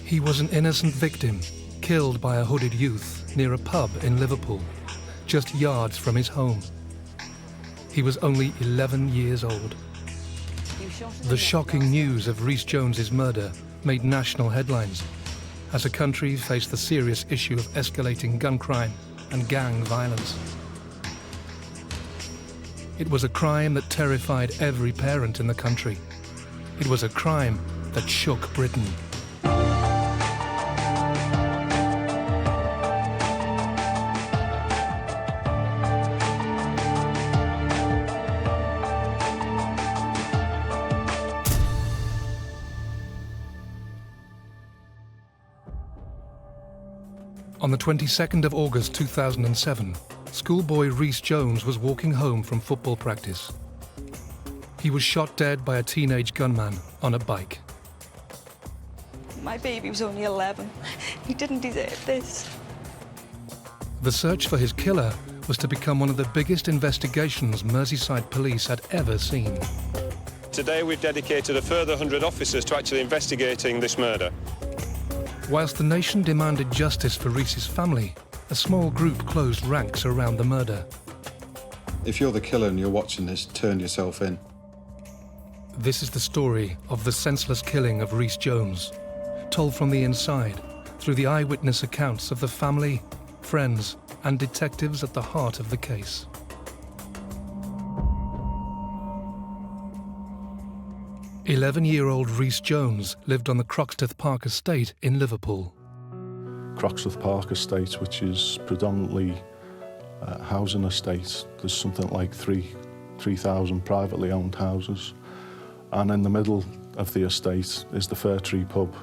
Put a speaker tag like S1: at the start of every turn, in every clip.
S1: He was an innocent victim, killed by a hooded youth near a pub in Liverpool, just yards from his home. He was only 11 years old. The shocking news of Rhys Jones's murder made national headlines as the country faced the serious issue of escalating gun crime and gang violence. It was a crime that terrified every parent in the country. It was a crime that shook Britain. On the 22nd of August 2007, schoolboy Rhys Jones was walking home from football practice. He was shot dead by a teenage gunman on a bike.
S2: My baby was only 11. He didn't deserve this.
S1: The search for his killer was to become one of the biggest investigations Merseyside Police had ever seen.
S3: Today we've dedicated a further 100 officers to actually investigating this murder.
S1: Whilst the nation demanded justice for Rhys's family, a small group closed ranks around the murder.
S4: If you're the killer and you're watching this, turn yourself in.
S1: This is the story of the senseless killing of Rhys Jones, told from the inside through the eyewitness accounts of the family, friends, and detectives at the heart of the case. "11-year-old Rhys Jones lived on the Croxteth Park estate in Liverpool.
S5: Croxteth Park estate, which is predominantly housing estate. There's something like 3,000 privately owned houses. And in the middle of the estate is the Fir Tree pub.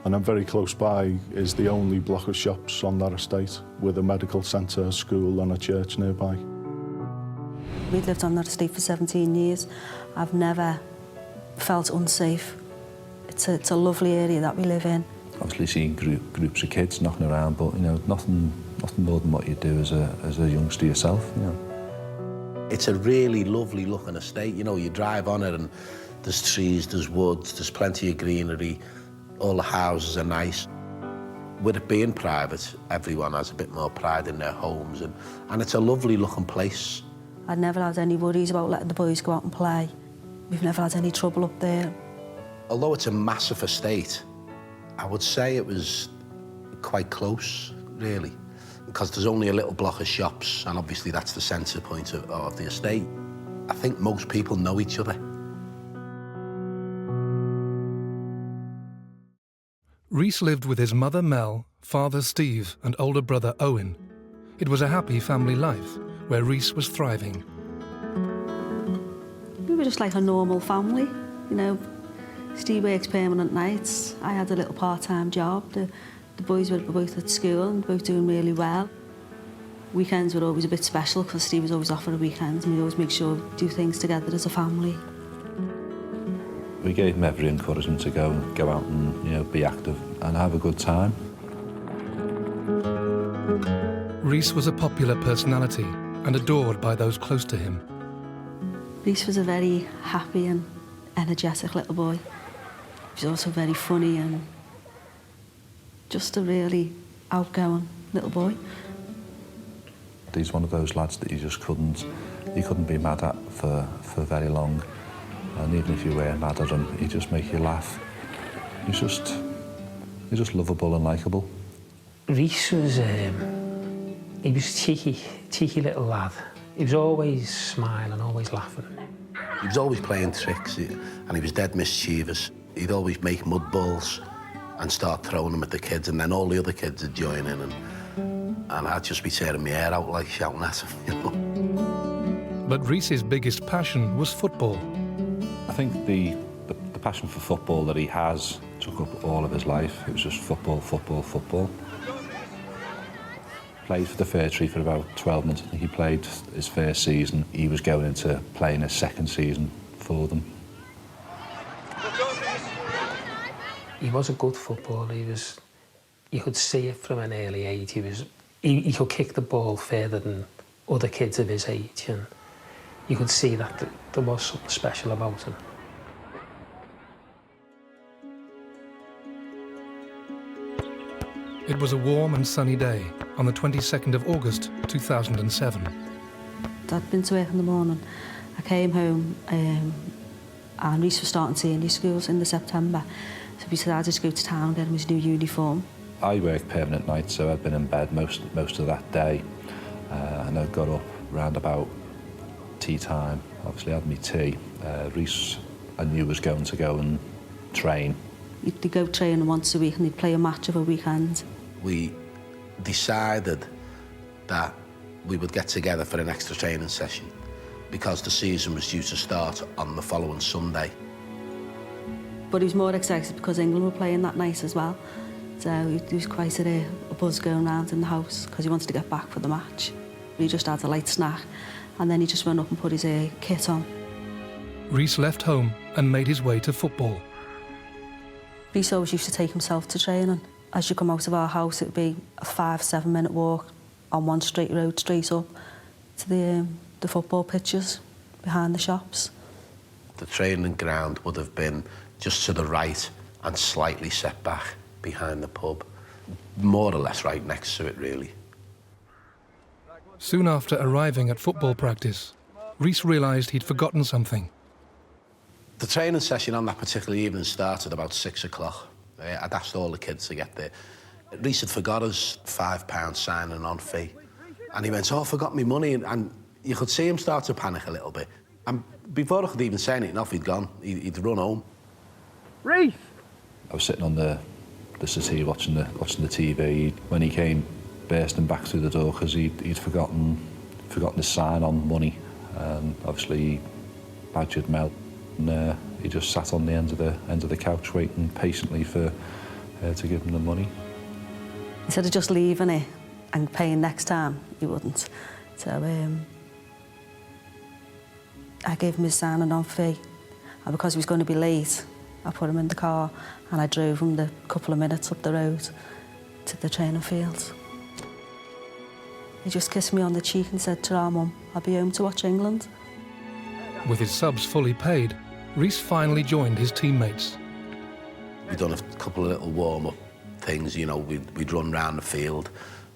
S5: And then very close by is the only block of shops on that estate, with a medical centre, a school and a church nearby.
S6: We've lived on that estate for 17 years. I've never felt unsafe. It's a lovely area that we live in.
S7: Obviously seeing groups of kids knocking around, but you know, nothing more than what you do as a youngster yourself. You know.
S8: It's a really lovely looking estate. You know, you drive on it and there's trees, there's woods, there's plenty of greenery. All the houses are nice. With it being private, everyone has a bit more pride in their homes, and it's a lovely looking place.
S6: I'd never had any worries about letting the boys go out and play. We've never had any trouble up there.
S8: Although it's a massive estate, I would say it was quite close, really, because there's only a little block of shops, and obviously that's the centre point of the estate. I think most people know each other.
S1: Rhys lived with his mother Mel, father Steve, and older brother Owen. It was a happy family life, where Rhys was thriving.
S6: We were just like a normal family, you know. Steve works permanent nights. I had a little part-time job. The boys were both at school and both doing really well. Weekends were always a bit special because Steve was always off for the weekends, and we always make sure we do things together as a family.
S7: We gave him every encouragement to go out and, you know, be active and have a good time.
S1: Rhys was a popular personality and adored by those close to him.
S6: Rhys was a very happy and energetic little boy. He was also very funny and just a really outgoing little boy.
S7: He's one of those lads that you couldn't be mad at for very long. And even if you were mad at him, he'd just make you laugh. He's just lovable and likeable.
S9: Rhys was, he was cheeky little lad. He was always smiling, always laughing.
S8: He was always playing tricks, and he was dead mischievous. He'd always make mud balls and start throwing them at the kids, and then all the other kids would join in, and I'd just be tearing my hair out, like, shouting at him, you know.
S1: But Rhys's biggest passion was football.
S7: I think the passion for football that he has took up all of his life. It was just football, football, football. Played for the Fir Tree for about 12 months. I think he played his first season. He was going into playing his second season for them.
S9: He was a good footballer. You could see it from an early age. He could kick the ball further than other kids of his age, and you could see that there was something special about him.
S1: It was a warm and sunny day on the 22nd of August 2007.
S6: I'd been to work in the morning. I came home and Rhys was starting senior schools in September. So we decided to go to town and get him his new uniform.
S7: I worked permanent nights, so I'd been in bed most of that day. And I got up round about tea time. Obviously, I had my tea. Rhys, I knew, was going to go and train.
S6: He'd go training once a week and he'd play a match of a weekend.
S8: We decided that we would get together for an extra training session because the season was due to start on the following Sunday.
S6: But he was more excited because England were playing that night as well. So there was quite a buzz going around in the house because he wanted to get back for the match. He just had a light snack and then he just went up and put his kit on.
S1: Rhys left home and made his way to football.
S6: Rhys always used to take himself to training. As you come out of our house, it'd be a 5-7 minute walk on one straight road straight up to the football pitches behind the shops.
S8: The training ground would have been just to the right and slightly set back behind the pub. More or less right next to it, really.
S1: Soon after arriving at football practice, Rhys realised he'd forgotten something.
S8: The training session on that particular evening started about 6 o'clock. I'd asked all the kids to get there. Rhys had forgot his £5 signing on fee. And he went, "Oh, I forgot my money." And you could see him start to panic a little bit. And before I could even say anything off, he'd gone. He'd run home.
S10: Rhys!
S7: I was sitting on the settee watching the TV when he came bursting back through the door because he'd forgotten his sign-on money. And obviously he badgered Mel. And he just sat on the end of the couch waiting patiently for her to give him the money.
S6: Instead of just leaving it and paying next time, he wouldn't. So I gave him his signing on fee, and because he was going to be late, I put him in the car and I drove him the couple of minutes up the road to the training field. He just kissed me on the cheek and said, "Ta-ra, Mum, I'll be home to watch England."
S1: With his subs fully paid, Rhys finally joined his teammates.
S8: We'd done a couple of little warm-up things, you know, we'd run round the field,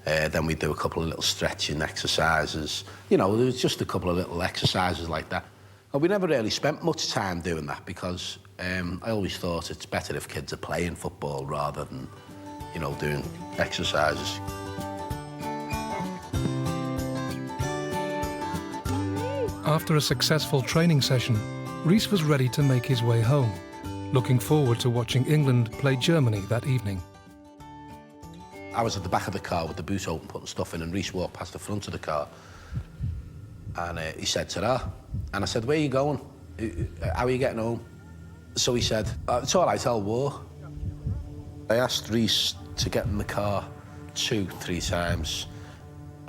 S8: then we'd do a couple of little stretching exercises. You know, there was just a couple of little exercises like that. And we never really spent much time doing that because I always thought it's better if kids are playing football rather than, you know, doing exercises.
S1: After a successful training session, Rhys was ready to make his way home, looking forward to watching England play Germany that evening.
S8: I was at the back of the car with the boot open, putting stuff in, and Rhys walked past the front of the car. And he said, "Ta-ra." And I said, "Where are you going? How are you getting home?" So he said, "It's all right, I'll walk." I asked Rhys to get in the car 2-3 times.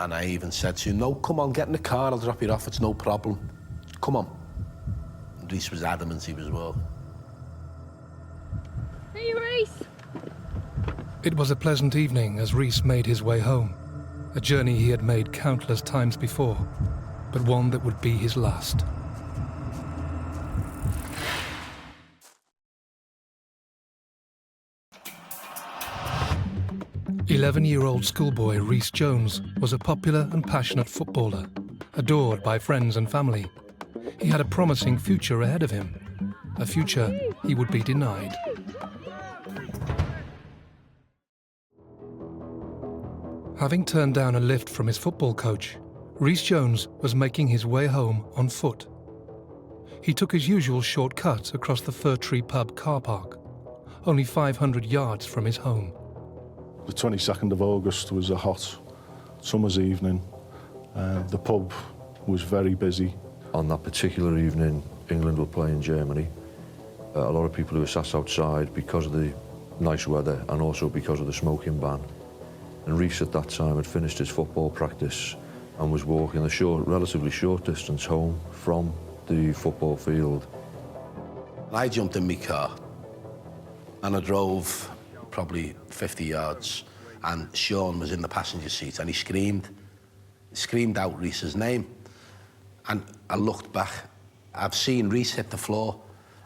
S8: And I even said to him, "No, come on, get in the car, I'll drop you off, it's no problem. Come on." And Rhys was adamant he was walking.
S10: Hey, Rhys!
S1: It was a pleasant evening as Rhys made his way home, a journey he had made countless times before, but one that would be his last. "11-year-old schoolboy Rhys Jones was a popular and passionate footballer, adored by friends and family. He had a promising future ahead of him, a future he would be denied. Having turned down a lift from his football coach, Rhys Jones was making his way home on foot. He took his usual shortcut across the Fir Tree Pub car park, only 500 yards from his home.
S5: The 22nd of August was a hot summer's evening. The pub was very busy.
S11: On that particular evening, England were playing Germany. A lot of people who were sat outside because of the nice weather and also because of the smoking ban. And Rhys at that time had finished his football practice and was walking the relatively short distance home from the football field.
S8: I jumped in my car and I drove probably 50 yards, and Sean was in the passenger seat and he screamed out Rhys's name. And I looked back, I've seen Rhys hit the floor,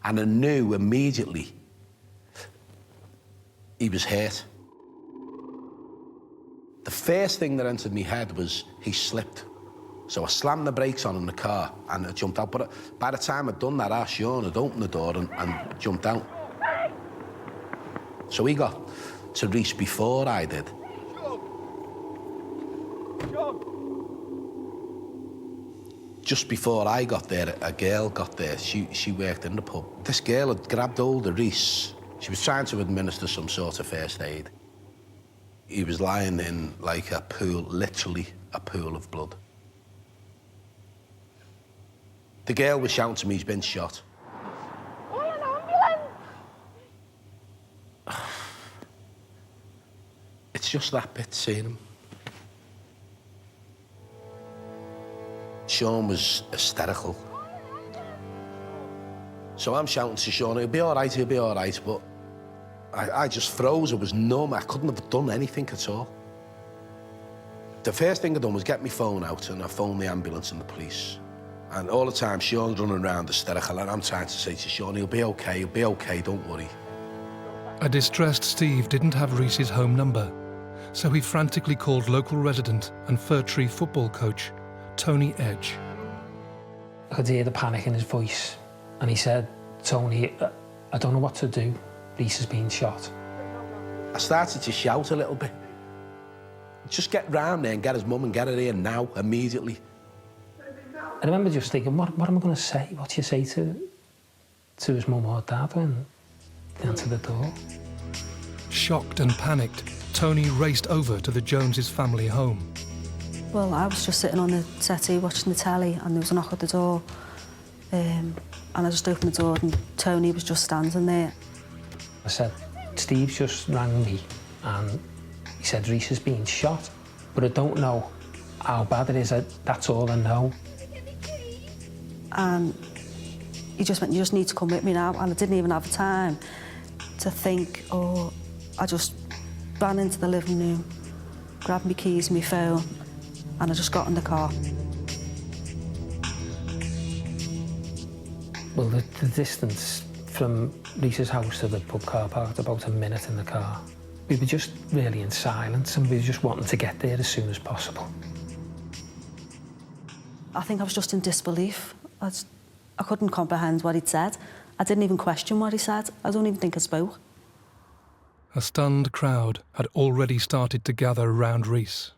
S8: and I knew immediately he was hurt. The first thing that entered my head was he slipped. So I slammed the brakes on in the car and I jumped out. But by the time I'd done that, Sean had opened the door and jumped out. So he got to Rhys before I did. Just before I got there, a girl got there. She worked in the pub. This girl had grabbed hold of Rhys. She was trying to administer some sort of first aid. He was lying in like a pool, literally a pool of blood. The girl was shouting to me, he's been shot.
S10: Call an ambulance!
S8: It's just that bit, seeing him. Sean was hysterical. So I'm shouting to Sean, he'll be all right, but I just froze, it was numb, I couldn't have done anything at all. The first thing I done was get my phone out and I phoned the ambulance and the police. And all the time, Sean's running around hysterical and I'm trying to say to Sean, he'll be okay, don't worry.
S1: A distressed Steve didn't have Rhys's home number, so he frantically called local resident and Fir Tree football coach, Tony Edge.
S9: I could hear the panic in his voice, and he said, Tony, I don't know what to do. Rhys has been shot.
S8: I started to shout a little bit. Just get round there and get his mum and get her here now, immediately.
S9: I remember just thinking, what am I going to say? What do you say to his mum or dad when they answer the door?
S1: Shocked and panicked, Tony raced over to the Joneses' family home.
S6: Well, I was just sitting on the settee watching the telly and there was a knock at the door. And I just opened the door and Tony was just standing there.
S9: I said, Steve just rang me and he said Rhys has been shot, but I don't know how bad it is. That's all I know.
S6: And he just went, you just need to come with me now. And I didn't even have time to think, or I just ran into the living room, grabbed my keys and my phone, and I just got in the car.
S9: Well, the distance from Rhys's house to the pub car park was about a minute in the car. We were just really in silence and we were just wanting to get there as soon as possible.
S6: I think I was just in disbelief. I couldn't comprehend what he'd said. I didn't even question what he said. I don't even think I spoke.
S1: A stunned crowd had already started to gather around Rhys.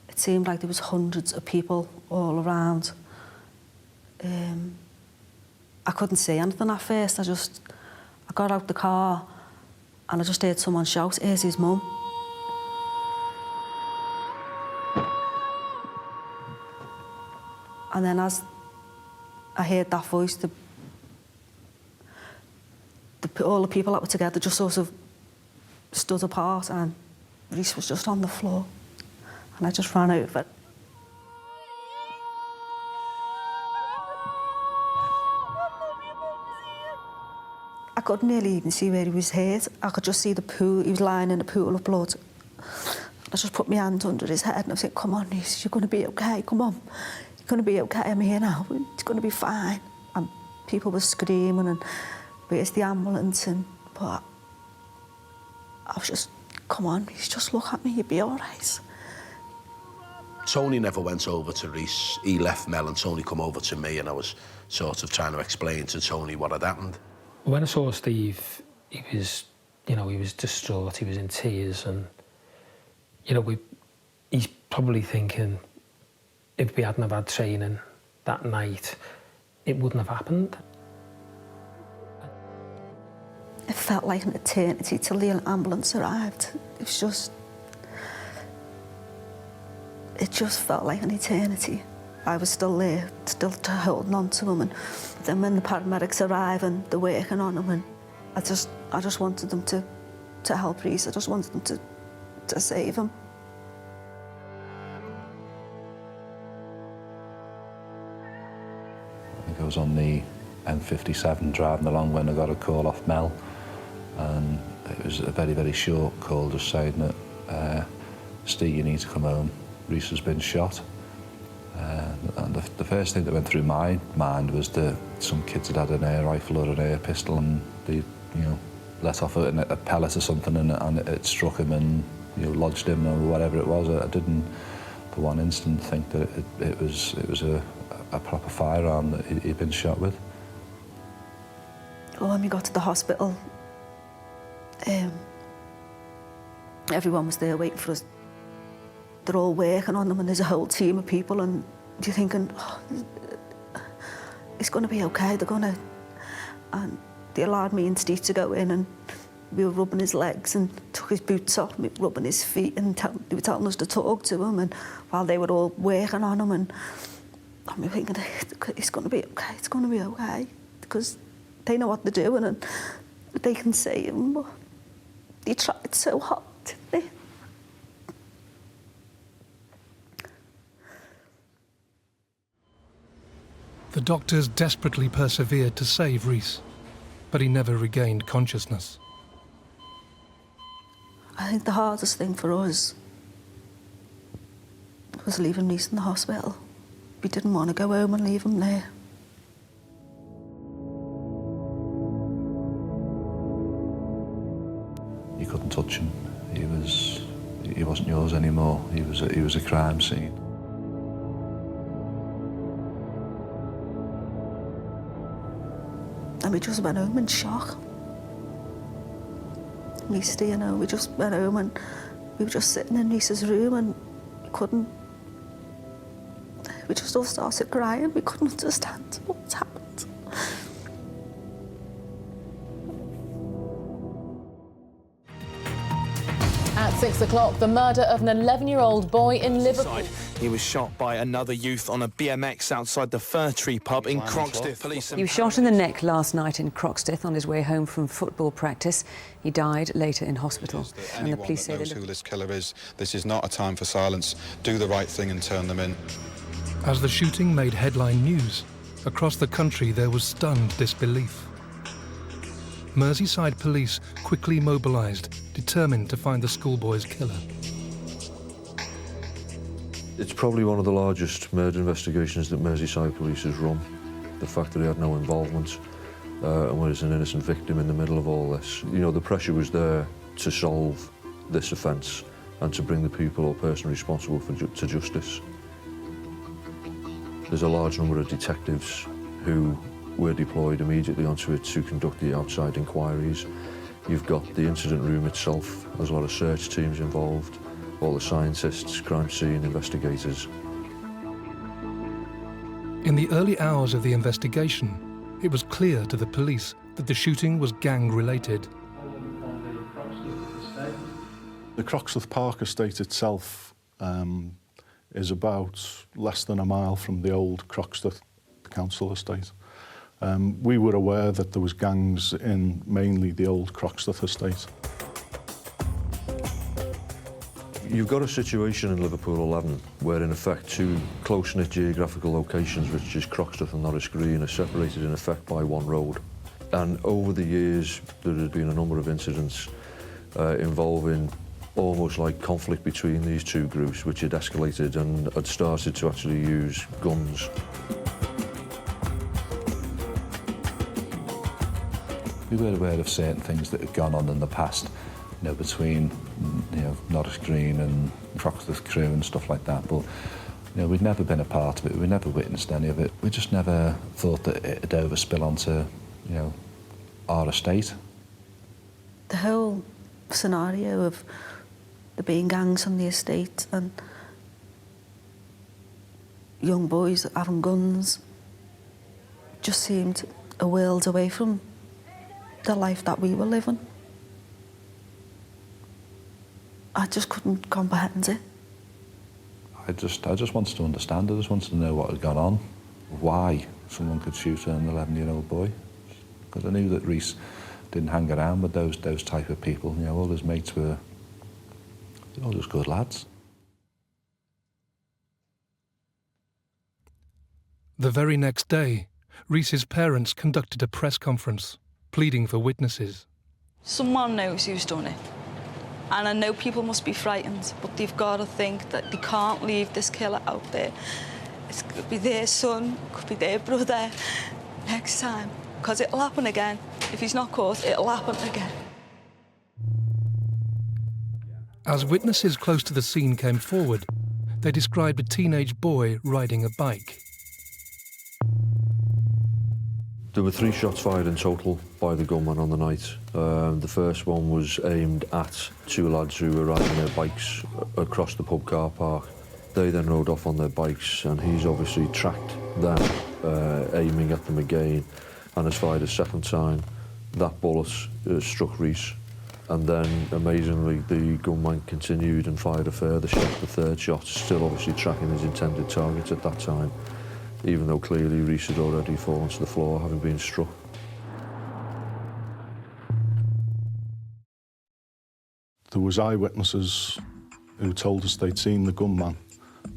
S6: It seemed like there was hundreds of people all around. I couldn't see anything at first. I got out the car and I just heard someone shout, "Here's his mum." And then as I heard that voice, all the people that were together just sort of stood apart and Rhys was just on the floor. And I just ran over. I couldn't really even see where he was hurt. I could just see the pool. He was lying in a pool of blood. I just put my hand under his head and I said, "Come on, Rhys, you're going to be okay, come on. You're going to be okay, I'm here now, it's going to be fine." And people were screaming and, "Where's the ambulance?" But I was just, "Come on, Rhys, just look at me, you'll be all right."
S8: Tony never went over to Rhys. He left Mel and Tony come over to me and I was sort of trying to explain to Tony what had happened.
S9: When I saw Steve, he was distraught, he was in tears and, he's probably thinking if we hadn't have had training that night, it wouldn't have happened.
S6: It felt like an eternity till the ambulance arrived. It just felt like an eternity. I was still there, still holding on to him. And then when the paramedics arrive and they're working on him, and I just wanted them to help Rhys. I just wanted them to save him.
S7: I think I was on the M57 driving along when I got a call off Mel, and it was a very, very short call just saying that, "Steve, you need to come home. Rhys has been shot." And the first thing that went through my mind was that some kids had an air rifle or an air pistol and they, let off a pellet or something and it struck him and lodged him or whatever it was. I didn't for one instant think that it was a proper firearm that he'd been shot with.
S6: Well, when we got to the hospital, everyone was there waiting for us. They're all working on them, and there's a whole team of people, and you're thinking, oh, it's going to be okay, they're going to... And they allowed me and Steve to go in, and we were rubbing his legs and took his boots off, and we were rubbing his feet, and they were telling us to talk to him, and while they were all working on him, and we were thinking, it's going to be okay, it's going to be okay, because they know what they're doing, and they can save him, but they tried so hard, didn't they?
S1: The doctors desperately persevered to save Rhys, but he never regained consciousness.
S6: I think the hardest thing for us was leaving Rhys in the hospital. We didn't want to go home and leave him there.
S7: You couldn't touch him. He wasn't yours anymore. He was a crime scene.
S6: And we just went home in shock. We just went home, and we were just sitting in Rhys's room, and we just all started crying. We couldn't understand what's happened.
S12: At 6 o'clock, the murder of an 11-year-old boy in Liverpool.
S13: He was shot by another youth on a BMX outside the Fir Tree pub in Croxteth.
S14: He was shot in the neck last night in Croxteth on his way home from football practice. He died later in hospital.
S4: And the police say knows who this killer is. This is not a time for silence. Do the right thing and turn them in.
S1: As the shooting made headline news, across the country there was stunned disbelief. Merseyside Police quickly mobilised, determined to find the schoolboy's killer.
S11: It's probably one of the largest murder investigations that Merseyside Police has run. The fact that he had no involvement and was an innocent victim in the middle of all this. The pressure was there to solve this offence and to bring the people or person responsible to justice. There's a large number of detectives who were deployed immediately onto it to conduct the outside inquiries. You've got the incident room itself, there's a lot of search teams involved, all the scientists, crime scene investigators.
S1: In the early hours of the investigation, it was clear to the police that the shooting was gang-related.
S5: The Croxteth Park estate itself is about less than a mile from the old Croxteth council estate. We were aware that there was gangs in mainly the old Croxteth estate.
S11: You've got a situation in Liverpool 11 where, in effect, two close-knit geographical locations, which is Croxteth and Norris Green, are separated, in effect, by one road. And over the years, there has been a number of incidents involving almost like conflict between these two groups, which had escalated and had started to actually use guns.
S7: We were aware of certain things that had gone on in the past, between, Norris Green and Croxteth crew and stuff like that, but, we'd never been a part of it, we never witnessed any of it. We just never thought that it'd overspill onto, our estate.
S6: The whole scenario of there being gangs on the estate and young boys having guns just seemed a world away from the life that we were living. I just couldn't comprehend it.
S7: I just wanted to understand. I just wanted to know what had gone on, why someone could shoot an 11-year-old boy. Because I knew that Rhys didn't hang around with those type of people. All his mates were all just good lads.
S1: The very next day, Rhys's parents conducted a press conference, pleading for witnesses.
S2: Someone knows who's done it. And I know people must be frightened, but they've got to think that they can't leave this killer out there. It could be their son, it could be their brother next time, because it'll happen again. If he's not caught, it'll happen again.
S1: As witnesses close to the scene came forward, they described a teenage boy riding a bike.
S11: There were 3 shots fired in total by the gunman on the night. The first one was aimed at 2 lads who were riding their bikes across the pub car park. They then rode off on their bikes, and he's obviously tracked them, aiming at them again, and has fired a second time. That bullet struck Rhys, and then, amazingly, the gunman continued and fired a further shot, the third shot, still obviously tracking his intended target at that time, even though clearly Rhys had already fallen to the floor, having been struck.
S5: There was eyewitnesses who told us they'd seen the gunman,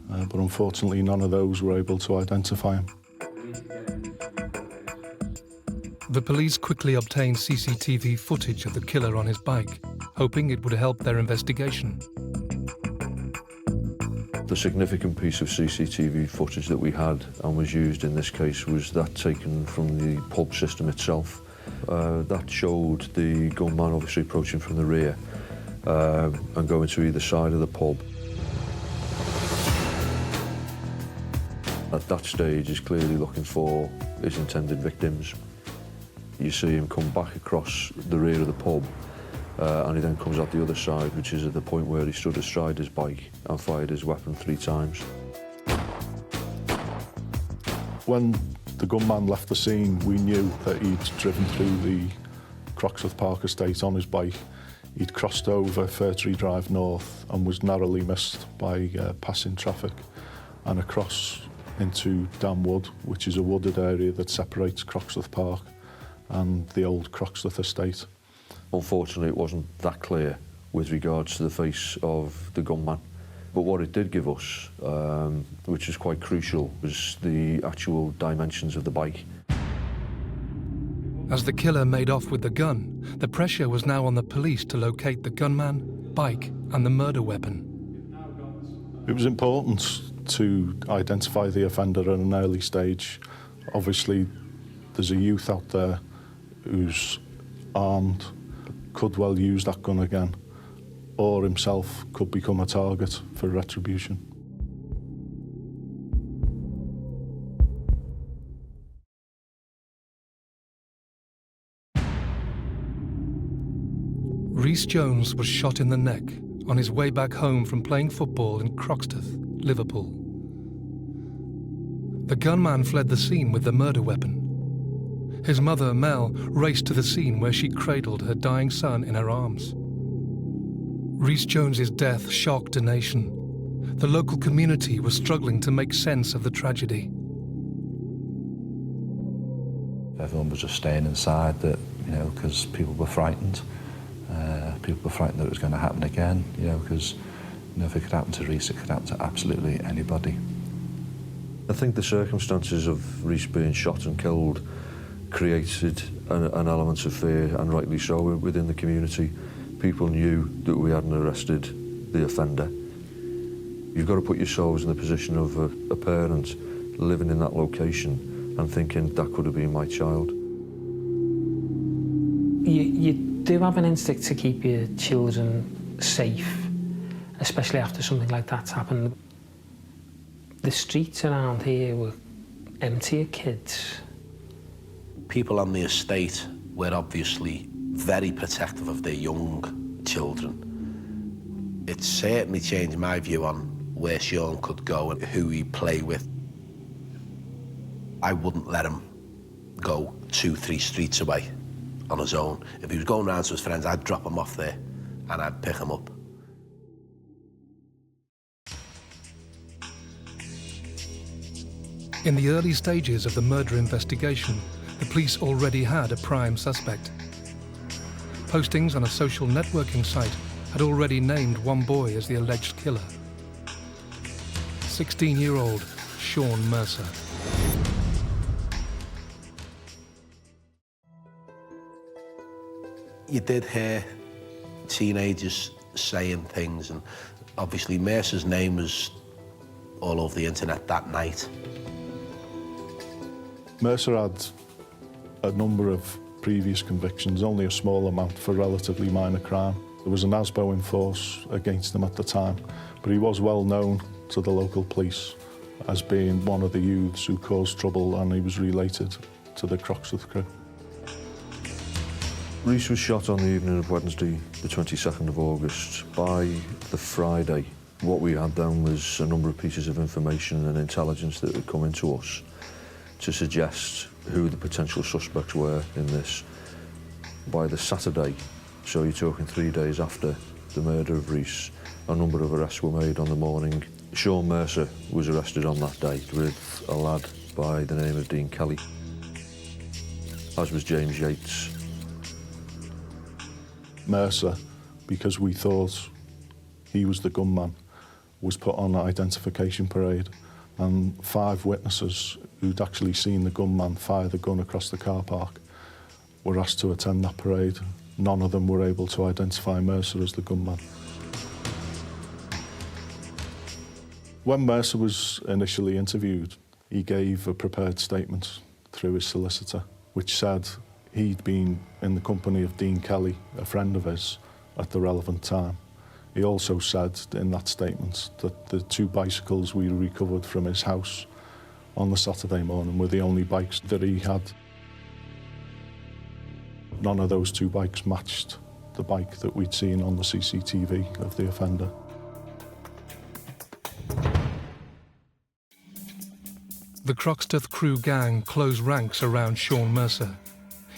S5: but unfortunately none of those were able to identify him.
S1: The police quickly obtained CCTV footage of the killer on his bike, hoping it would help their investigation.
S11: The significant piece of CCTV footage that we had and was used in this case was that taken from the pub system itself. That showed the gunman obviously approaching from the rear and going to either side of the pub. At that stage, he's clearly looking for his intended victims. You see him come back across the rear of the pub, and he then comes out the other side, which is at the point where he stood astride his bike and fired his weapon 3 times.
S5: When the gunman left the scene, we knew that he'd driven through the Croxteth Park estate on his bike. He'd crossed over Fir Tree Drive North and was narrowly missed by passing traffic, and across into Dam Wood, which is a wooded area that separates Croxteth Park and the old Croxteth estate.
S11: Unfortunately, it wasn't that clear with regards to the face of the gunman. But what it did give us, which is quite crucial, was the actual dimensions of the bike.
S1: As the killer made off with the gun, the pressure was now on the police to locate the gunman, bike, and the murder weapon.
S5: It was important to identify the offender at an early stage. Obviously, there's a youth out there who's armed, could well use that gun again, or himself could become a target for retribution.
S1: Rhys Jones was shot in the neck on his way back home from playing football in Croxteth, Liverpool. The gunman fled the scene with the murder weapon. His mother, Mel, raced to the scene where she cradled her dying son in her arms. Rhys Jones's death shocked a nation. The local community was struggling to make sense of the tragedy.
S7: Everyone was just staying inside, that, you know, because people were frightened. People were frightened that it was going to happen again, you know, because, you know, if it could happen to Rhys, it could happen to absolutely anybody.
S11: I think the circumstances of Rhys being shot and killed created an element of fear, and rightly so, within the community. People knew that we hadn't arrested the offender. You've got to put yourselves in the position of a parent living in that location and thinking that could have been my child.
S9: You do have an instinct to keep your children safe, especially after something like that's happened. The streets around here were empty of kids.
S8: People on the estate were obviously very protective of their young children. It certainly changed my view on where Sean could go and who he'd play with. I wouldn't let him go 2-3 streets away on his own. If he was going round to his friends, I'd drop him off there and I'd pick him up.
S1: In the early stages of the murder investigation, the police already had a prime suspect. Postings on a social networking site had already named one boy as the alleged killer. 16-year-old Sean Mercer.
S8: You did hear teenagers saying things, and obviously Mercer's name was all over the internet that night.
S5: Mercer had a number of previous convictions, only a small amount for relatively minor crime. There was an ASBO in force against him at the time, but he was well known to the local police as being one of the youths who caused trouble, and he was related to the Croxteth crew.
S11: Rhys was shot on the evening of Wednesday, the 22nd of August. By the Friday, what we had then was a number of pieces of information and intelligence that had come into us to suggest who the potential suspects were in this. By the Saturday, so you're talking 3 days after the murder of Rhys, a number of arrests were made on the morning. Sean Mercer was arrested on that day with a lad by the name of Dean Kelly, as was James Yates.
S5: Mercer, because we thought he was the gunman, was put on an identification parade, and 5 witnesses who'd actually seen the gunman fire the gun across the car park were asked to attend that parade. None of them were able to identify Mercer as the gunman. When Mercer was initially interviewed, he gave a prepared statement through his solicitor, which said he'd been in the company of Dean Kelly, a friend of his, at the relevant time. He also said in that statement that the 2 bicycles we recovered from his house on the Saturday morning were the only bikes that he had. None of those 2 bikes matched the bike that we'd seen on the CCTV of the offender.
S1: The Croxteth crew gang closed ranks around Sean Mercer.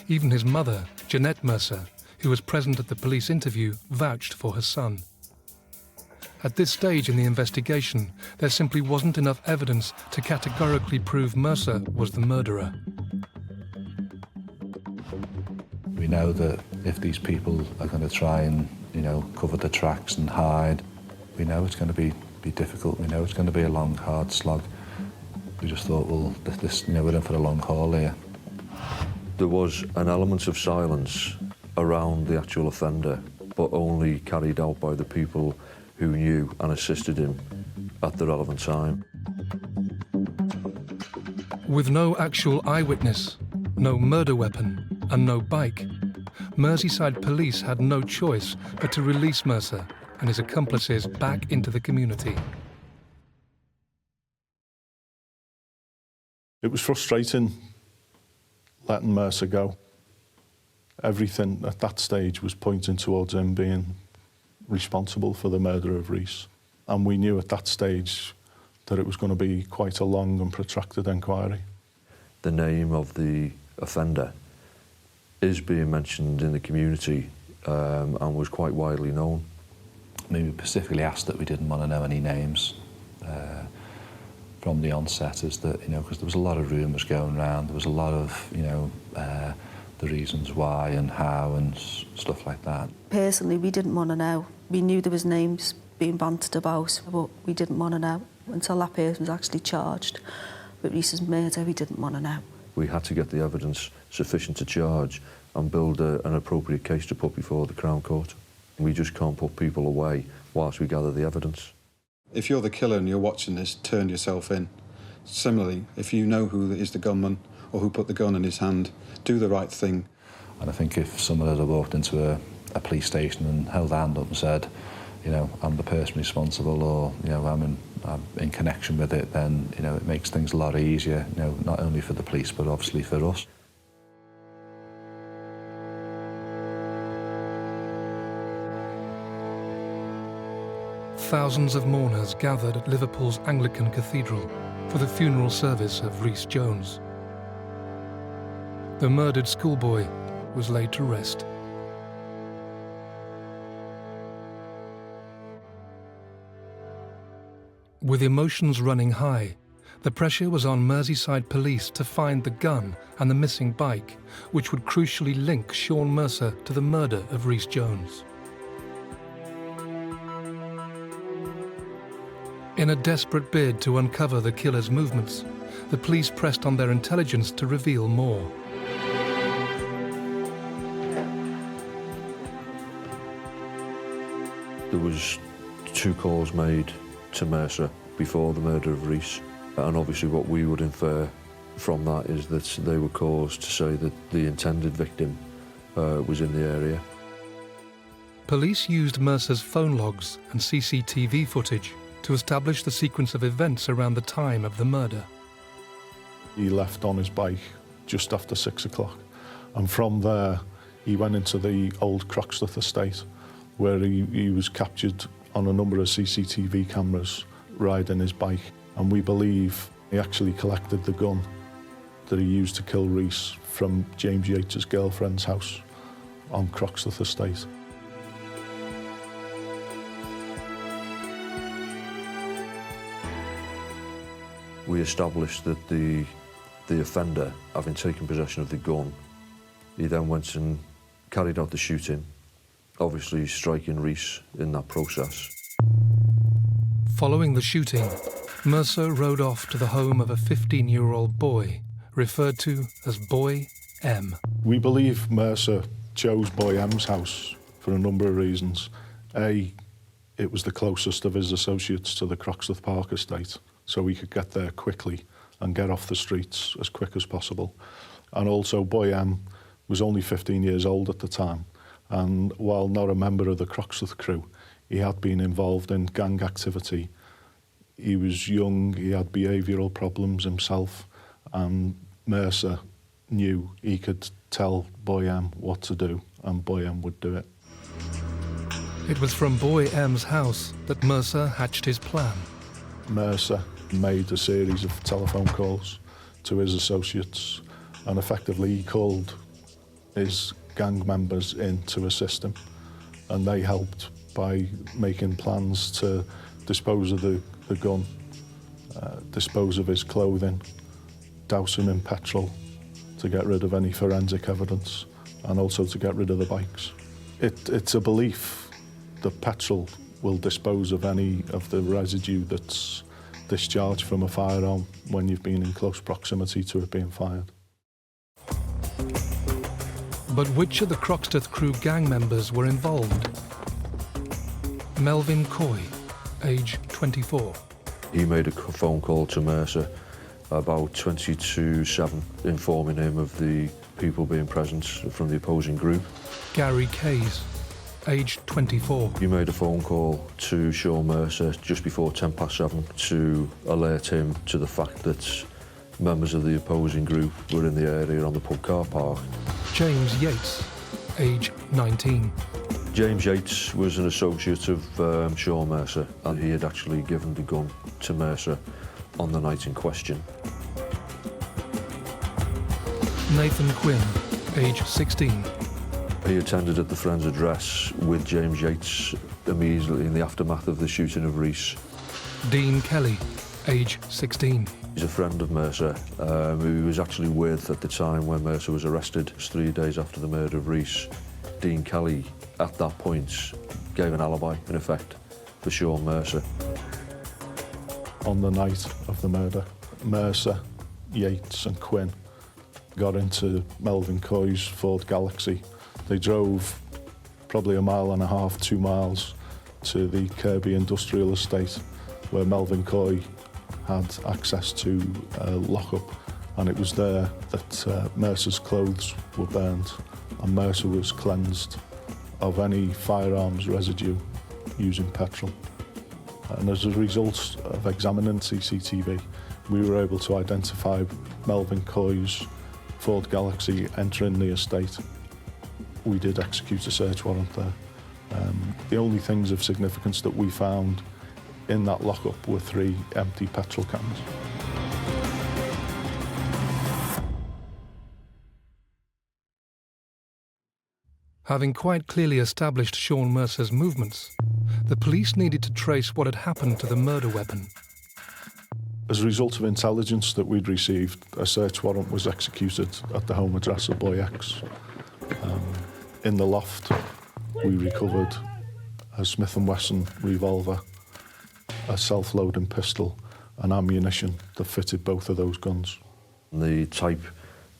S1: Even his mother, Jeanette Mercer, who was present at the police interview, vouched for her son. At this stage in the investigation, there simply wasn't enough evidence to categorically prove Mercer was the murderer.
S7: We know that if these people are going to try and, cover the tracks and hide, we know it's going to be difficult. We know it's going to be a long, hard slog. We just thought, well, we're in for a long haul here.
S11: There was an element of silence around the actual offender, but only carried out by the people who knew and assisted him at the relevant time.
S1: With no actual eyewitness, no murder weapon, and no bike, Merseyside Police had no choice but to release Mercer and his accomplices back into the community.
S5: It was frustrating letting Mercer go. Everything at that stage was pointing towards him being responsible for the murder of Rhys. And we knew at that stage that it was going to be quite a long and protracted inquiry.
S11: The name of the offender is being mentioned in the community and was quite widely known.
S7: I mean, we specifically asked that we didn't want to know any names from the onset, is that, because there was a lot of rumours going around, there was a lot of, the reasons why and how and stuff like that.
S6: Personally, we didn't want to know. We knew there was names being bantered about, but we didn't want to know until that person was actually charged with Rhys's murder. We didn't want to know.
S11: We had to get the evidence sufficient to charge and build an appropriate case to put before the Crown Court. We just can't put people away whilst we gather the evidence.
S4: If you're the killer and you're watching this, turn yourself in. Similarly, if you know who is the gunman or who put the gun in his hand, do the right thing.
S7: And I think if someone had walked into a police station and held a hand up and said, I'm the person responsible, or, I'm in connection with it, then, it makes things a lot easier, not only for the police, but obviously for us.
S1: Thousands of mourners gathered at Liverpool's Anglican Cathedral for the funeral service of Rhys Jones. The murdered schoolboy was laid to rest. With emotions running high, the pressure was on Merseyside Police to find the gun and the missing bike, which would crucially link Sean Mercer to the murder of Rhys Jones. In a desperate bid to uncover the killer's movements, the police pressed on their intelligence to reveal more.
S11: There was 2 calls made to Mercer before the murder of Rhys, and obviously what we would infer from that is that they were calls to say that the intended victim was in the area.
S1: Police used Mercer's phone logs and CCTV footage to establish the sequence of events around the time of the murder.
S5: He left on his bike just after 6 o'clock, and from there he went into the old Croxteth estate, where he was captured on a number of CCTV cameras riding his bike, and we believe he actually collected the gun that he used to kill Rhys from James Yates' girlfriend's house on Croxteth estate.
S11: We established that the offender, having taken possession of the gun, he then went and carried out the shooting, obviously striking Rhys in that process.
S1: Following the shooting, Mercer rode off to the home of a 15-year-old boy, referred to as Boy M.
S5: We believe Mercer chose Boy M's house for a number of reasons. A, it was the closest of his associates to the Croxteth Park estate, so we could get there quickly and get off the streets as quick as possible. And also Boy M was only 15 years old at the time, and while not a member of the Croxteth crew, he had been involved in gang activity. He was young, he had behavioural problems himself, and Mercer knew he could tell Boy M what to do, and Boy M would do it.
S1: It was from Boy M's house that Mercer hatched his plan.
S5: Mercer made a series of telephone calls to his associates, and effectively he called his gang members in to assist him, and they helped by making plans to dispose of the gun, dispose of his clothing, douse him in petrol to get rid of any forensic evidence, and also to get rid of the bikes. It's a belief that petrol will dispose of any of the residue that's discharged from a firearm when you've been in close proximity to it being fired.
S1: But which of the Croxteth crew gang members were involved? Melvin Coy, age 24.
S11: He made a phone call to Mercer about 20 to 7, informing him of the people being present from the opposing group.
S1: Gary Case, age 24.
S11: He made a phone call to Sean Mercer just before 7:10 to alert him to the fact that members of the opposing group were in the area on the pub car park.
S1: James Yates, age 19.
S11: James Yates was an associate of Sean Mercer, and he had actually given the gun to Mercer on the night in question.
S1: Nathan Quinn, age 16.
S11: He attended at the friend's address with James Yates immediately in the aftermath of the shooting of Rhys.
S1: Dean Kelly, age 16.
S11: He's a friend of Mercer, who he was actually with at the time when Mercer was arrested. It was 3 days after the murder of Rhys. Dean Kelly, at that point, gave an alibi, in effect, for Sean Mercer.
S5: On the night of the murder, Mercer, Yates and Quinn got into Melvin Coy's Ford Galaxy. They drove probably 1.5 miles, 2 miles to the Kirby Industrial Estate, where Melvin Coy had access to a lock-up, and it was there that Mercer's clothes were burned, and Mercer was cleansed of any firearms residue using petrol. And as a result of examining CCTV, we were able to identify Melvin Coy's Ford Galaxy entering the estate. We did execute a search warrant there. The only things of significance that we found in that lockup were 3 empty petrol cans.
S1: Having quite clearly established Sean Mercer's movements, the police needed to trace what had happened to the murder weapon.
S5: As a result of intelligence that we'd received, a search warrant was executed at the home address of Boy X. In the loft, we recovered a Smith & Wesson revolver, a self-loading pistol and ammunition that fitted both of those guns.
S11: The type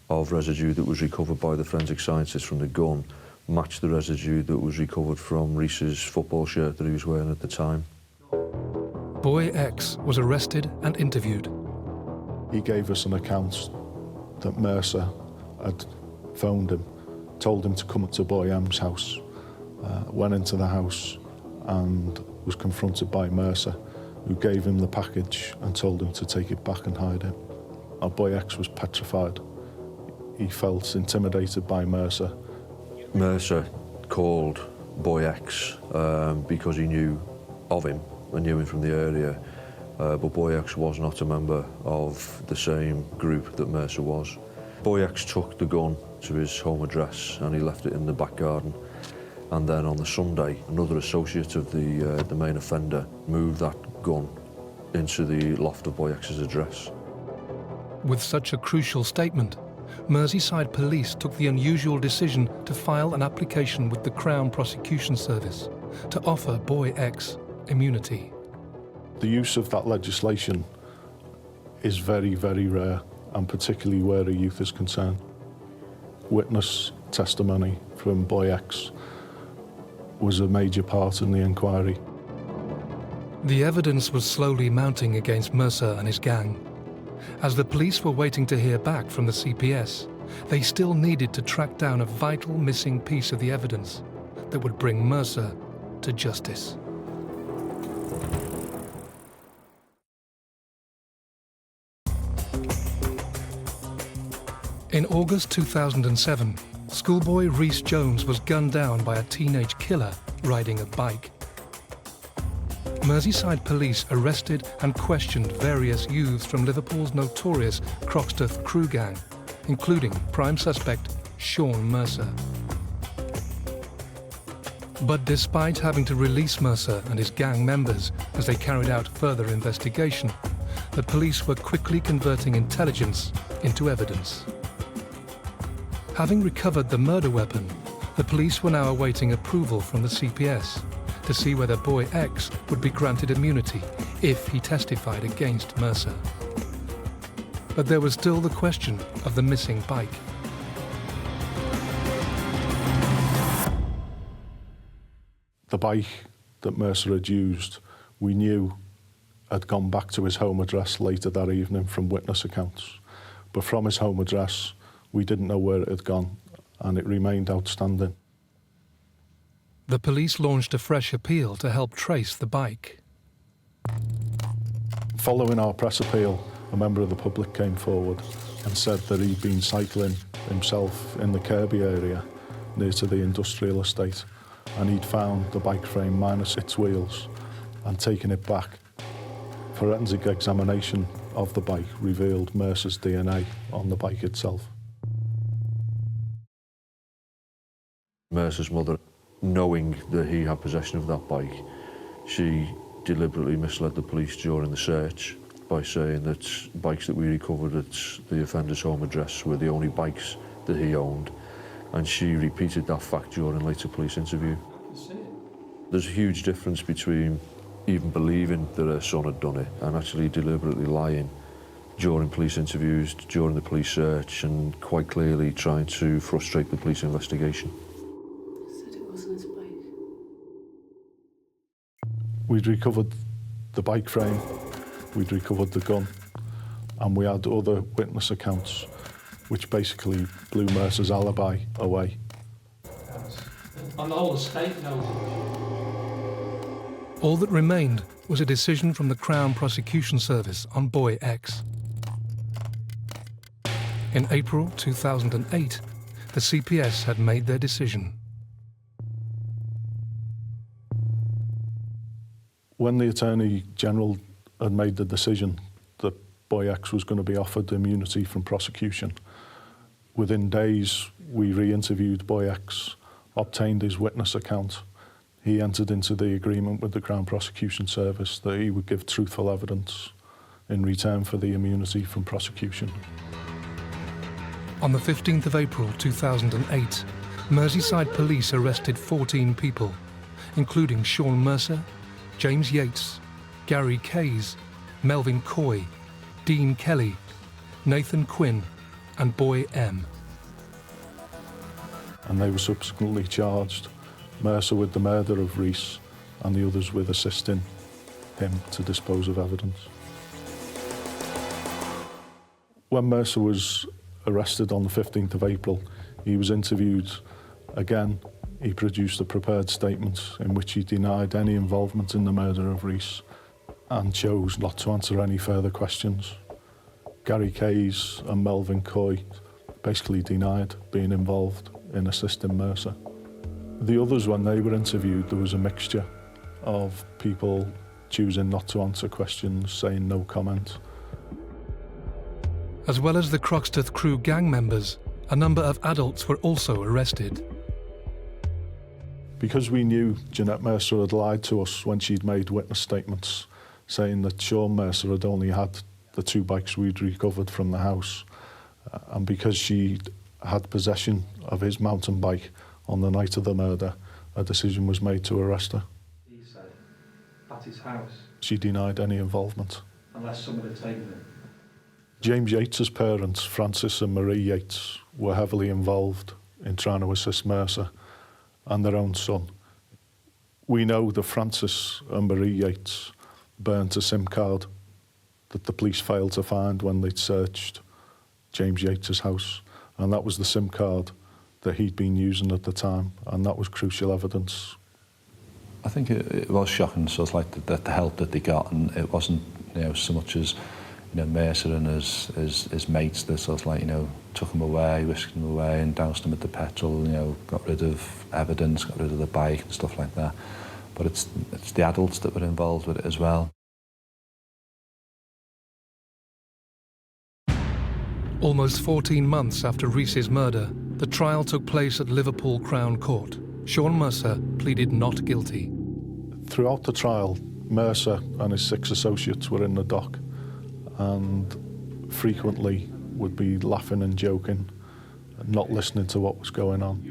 S11: of residue that was recovered by the forensic scientists from the gun matched the residue that was recovered from Rhys's football shirt that he was wearing at the time.
S1: Boy X was arrested and interviewed.
S5: He gave us an account that Mercer had phoned him, told him to come up to Boy M's house, went into the house and was confronted by Mercer, who gave him the package and told him to take it back and hide it. Our boy X was petrified. He felt intimidated by Mercer.
S11: Mercer called boy X because he knew of him and knew him from the area, but boy X was not a member of the same group that Mercer was. Boy X took the gun to his home address and he left it in the back garden. And then on the Sunday, another associate of the main offender moved that gun into the loft of boy X's address.
S1: With such a crucial statement, Merseyside Police took the unusual decision to file an application with the Crown Prosecution Service to offer boy X immunity.
S5: The use of that legislation is very, very rare, and particularly where a youth is concerned. Witness testimony from boy X was a major part in the inquiry.
S1: The evidence was slowly mounting against Mercer and his gang. As the police were waiting to hear back from the CPS, they still needed to track down a vital missing piece of the evidence that would bring Mercer to justice. In August 2007, schoolboy Rhys Jones was gunned down by a teenage killer riding a bike. Merseyside Police arrested and questioned various youths from Liverpool's notorious Croxteth crew gang, including prime suspect Sean Mercer. But despite having to release Mercer and his gang members as they carried out further investigation, the police were quickly converting intelligence into evidence. Having recovered the murder weapon, the police were now awaiting approval from the CPS to see whether boy X would be granted immunity if he testified against Mercer. But there was still the question of the missing bike.
S5: The bike that Mercer had used, we knew had gone back to his home address later that evening from witness accounts. But from his home address, we didn't know where it had gone, and it remained outstanding.
S1: The police launched a fresh appeal to help trace the bike.
S5: Following our press appeal, a member of the public came forward and said that he'd been cycling himself in the Kirby area near to the industrial estate, and he'd found the bike frame minus its wheels and taken it back. Forensic examination of the bike revealed Mercer's DNA on the bike itself.
S11: Mercer's mother, knowing that he had possession of that bike, she deliberately misled the police during the search by saying that bikes that we recovered at the offender's home address were the only bikes that he owned, and she repeated that fact during later police interview. There's a huge difference between even believing that her son had done it and actually deliberately lying during police interviews, during the police search, and quite clearly trying to frustrate the police investigation.
S5: We'd recovered the bike frame, we'd recovered the gun, and we had other witness accounts, which basically blew Mercer's alibi away.
S9: On the whole estate knows.
S1: All that remained was a decision from the Crown Prosecution Service on boy X. In April 2008, the CPS had made their decision.
S5: When the Attorney General had made the decision that boy X was going to be offered immunity from prosecution, within days we re-interviewed boy X, obtained his witness account. He entered into the agreement with the Crown Prosecution Service that he would give truthful evidence in return for the immunity from prosecution.
S1: On the 15th of April 2008, Merseyside Police arrested 14 people, including Sean Mercer, James Yates, Gary Kays, Melvin Coy, Dean Kelly, Nathan Quinn and boy M.
S5: And they were subsequently charged, Mercer with the murder of Rhys and the others with assisting him to dispose of evidence. When Mercer was arrested on the 15th of April, he was interviewed again he produced a prepared statement in which he denied any involvement in the murder of Rhys and chose not to answer any further questions. Gary Kays and Melvin Coy basically denied being involved in assisting Mercer. The others, when they were interviewed, there was a mixture of people choosing not to answer questions, saying no comment.
S1: As well as the Croxteth crew gang members, a number of adults were also arrested.
S5: Because we knew Jeanette Mercer had lied to us when she'd made witness statements, saying that Sean Mercer had only had the 2 bikes we'd recovered from the house, and because she had possession of his mountain bike on the night of the murder, a decision was made to arrest her.
S15: He said, at his house?
S5: She denied any involvement.
S15: Unless someone had taken it?
S5: James Yates's parents, Francis and Marie Yates, were heavily involved in trying to assist Mercer and their own son. We know that Francis and Marie Yates burnt a SIM card that the police failed to find when they'd searched James Yates's house, and that was the SIM card that he'd been using at the time, and that was crucial evidence.
S7: I think it was shocking, sort of like the help that they got, and it wasn't, so much as, Mercer and his mates that sort of like, took him away, whisked him away and doused him with the petrol, got rid of evidence, got rid of the bike and stuff like that. But it's the adults that were involved with it as well.
S1: Almost 14 months after Rhys's murder, the trial took place at Liverpool Crown Court. Sean Mercer pleaded not guilty.
S5: Throughout the trial, Mercer and his 6 associates were in the dock and frequently would be laughing and joking, and not listening to what was going on.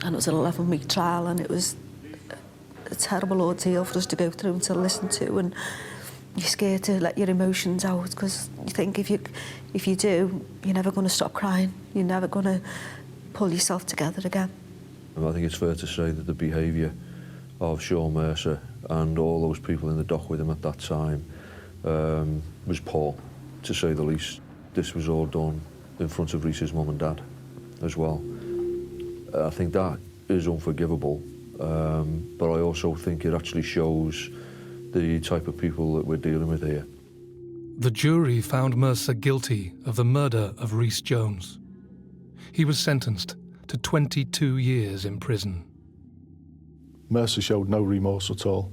S6: And it was an 11-week trial, and it was a terrible ordeal for us to go through and to listen to, and you're scared to let your emotions out because you think if you do, you're never going to stop crying. You're never going to pull yourself together again.
S11: I think it's fair to say that the behaviour of Sean Mercer and all those people in the dock with him at that time was poor, to say the least. This was all done in front of Rhys's mum and dad as well. I think that is unforgivable, but I also think it actually shows the type of people that we're dealing with here.
S1: The jury found Mercer guilty of the murder of Rhys Jones. He was sentenced to 22 years in prison.
S5: Mercer showed no remorse at all.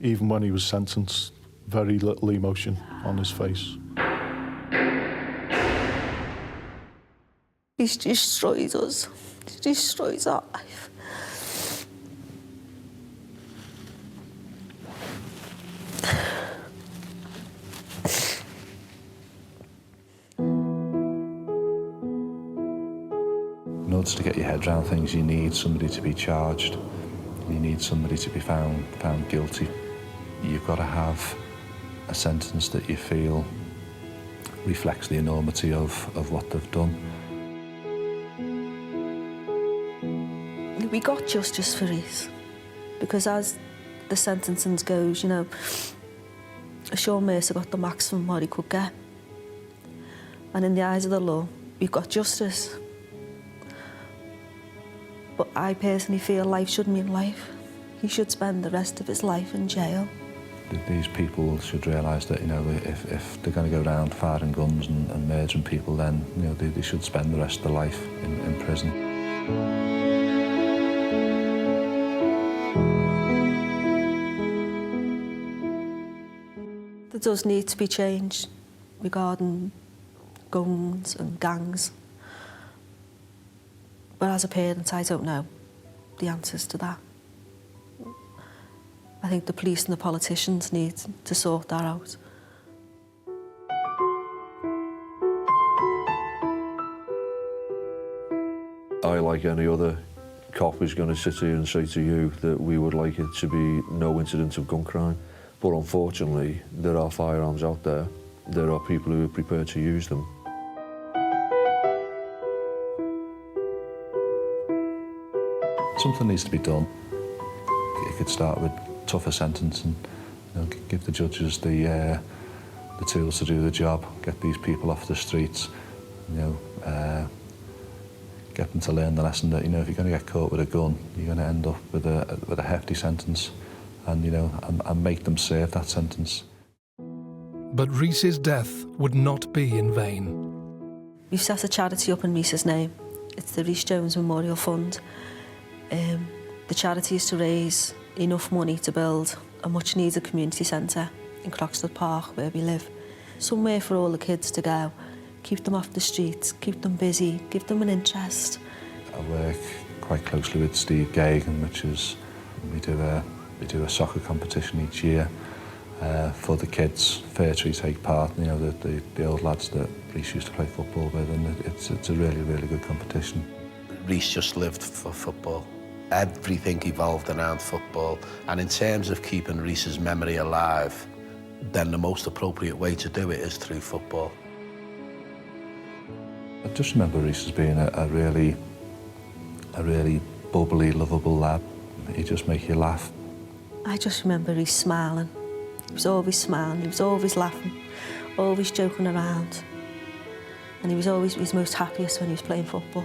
S5: Even when he was sentenced, very little emotion on his face.
S6: He's destroyed us. He destroys our life.
S7: In order to get your head around things, you need somebody to be charged. You need somebody to be found guilty. You've got to have a sentence that you feel reflects the enormity of what they've done.
S6: We got justice for Rhys, because as the sentencing goes, Sean Mercer got the maximum what he could get. And in the eyes of the law, we got justice. But I personally feel life should mean life. He should spend the rest of his life in jail.
S7: These people should realise that, if they're going to go around firing guns and murdering people, then, they should spend the rest of their life in prison.
S6: There does need to be change regarding guns and gangs. But as a parent, I don't know the answers to that. I think the police and the politicians need to sort that out.
S11: I, like any other cop, is going to sit here and say to you that we would like it to be no incidents of gun crime. But unfortunately, there are firearms out there. There are people who are prepared to use them.
S7: Something needs to be done. It could start with tougher sentencing, give the judges the tools to do the job, get these people off the streets, get get them to learn the lesson that, you know, if you're going to get caught with a gun, you're going to end up with a hefty sentence, and, you know, and make them serve that sentence.
S1: But Rhys's death would not be in vain.
S6: We've set a charity up in Rhys's name. It's the Rhys Jones Memorial Fund. The charity is to raise enough money to build a much-needed community centre in Croxteth Park, where we live. Somewhere for all the kids to go, keep them off the streets, keep them busy, give them an interest.
S7: I work quite closely with Steve Gagan, which is, we do a soccer competition each year for the kids. Fair Tree take part, you know, the old lads that Rhys used to play football with, and it's a really, really good competition.
S8: Rhys just lived for football. Everything evolved around football, and in terms of keeping Rhys's memory alive, then the most appropriate way to do it is through football.
S7: I just remember Rhys as being a really bubbly, lovable lad. He'd just make you laugh.
S6: I just remember Rhys smiling. He was always smiling, he was always laughing, always joking around. And he was always his most happiest when he was playing football.